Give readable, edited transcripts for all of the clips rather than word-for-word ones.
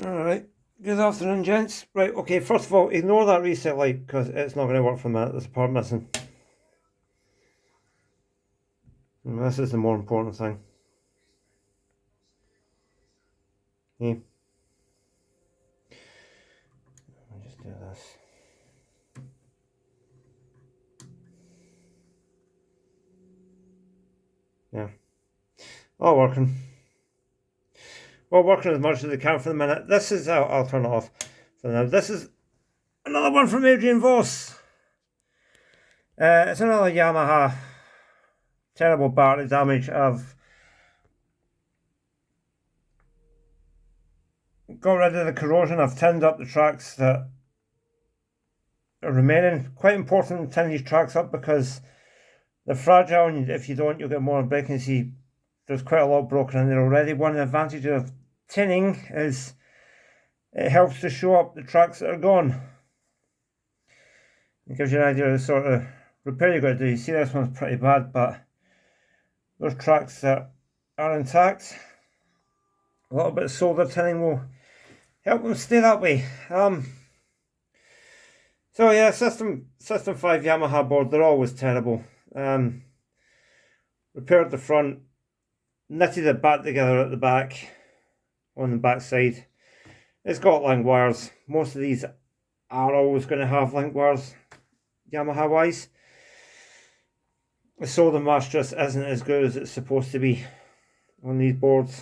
Alright, good afternoon gents. Right, okay, first of all, ignore that reset light because it's not going to work for a minute. There's a part missing. And this is the more important thing. Okay. I'll just do this. Yeah. All working. Well, working as much as they can for the minute. This is, I'll turn it off for now. This is another one from Adrian Voss. It's another Yamaha. Terrible battery damage. I've got rid of the corrosion. I've tinned up the tracks that are remaining. Quite important to tin these tracks up because they're fragile, and if you don't, you'll get more breaking. See, there's quite a lot broken in there already. One of the advantages of tinning is it helps to show up the tracks that are gone. It gives you an idea of the sort of repair you've got to do. You see this one's pretty bad, but those tracks that are intact, a little bit of solder tinning will help them stay that way. So yeah, System 5 Yamaha board, they're always terrible. Repaired the front, knitted it back together at the back, on the back side. It's got link wires. Most of these are always going to have link wires, Yamaha wise. The solder mask just isn't as good as it's supposed to be on these boards,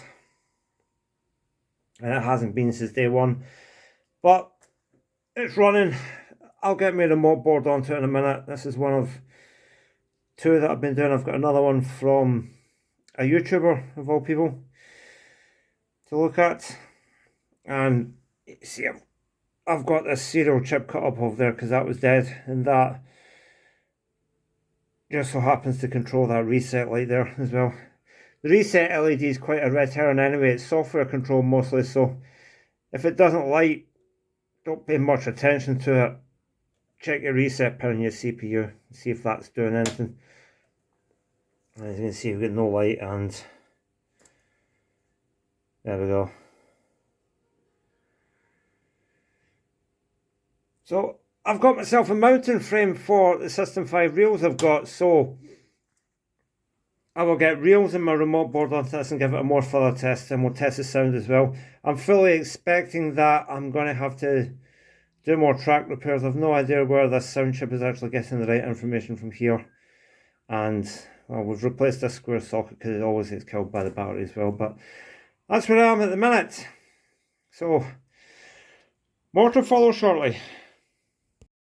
and it hasn't been since day one, but it's running. I'll get my remote board onto it in a minute. This is one of two that I've been doing. I've got another one from a YouTuber of all people to look at, and see, I've got this serial chip cut up over there because that was dead, and that just so happens to control that reset light there as well. The reset LED is quite a red herring anyway. It's software controlled mostly, so if it doesn't light, don't pay much attention to it. Check your reset pin on your CPU, see if that's doing anything. As you can see, we've got no light, and there we go. So I've got myself a mounting frame for the System 5 reels I've got, so I will get reels in my remote board onto this and give it a more further test, and we'll test the sound as well. I'm fully expecting that I'm going to have to do more track repairs. I've no idea where this sound chip is actually getting the right information from here, and well, we've replaced this square socket because it always gets killed by the battery as well, but that's where I am at the minute. So more to follow shortly.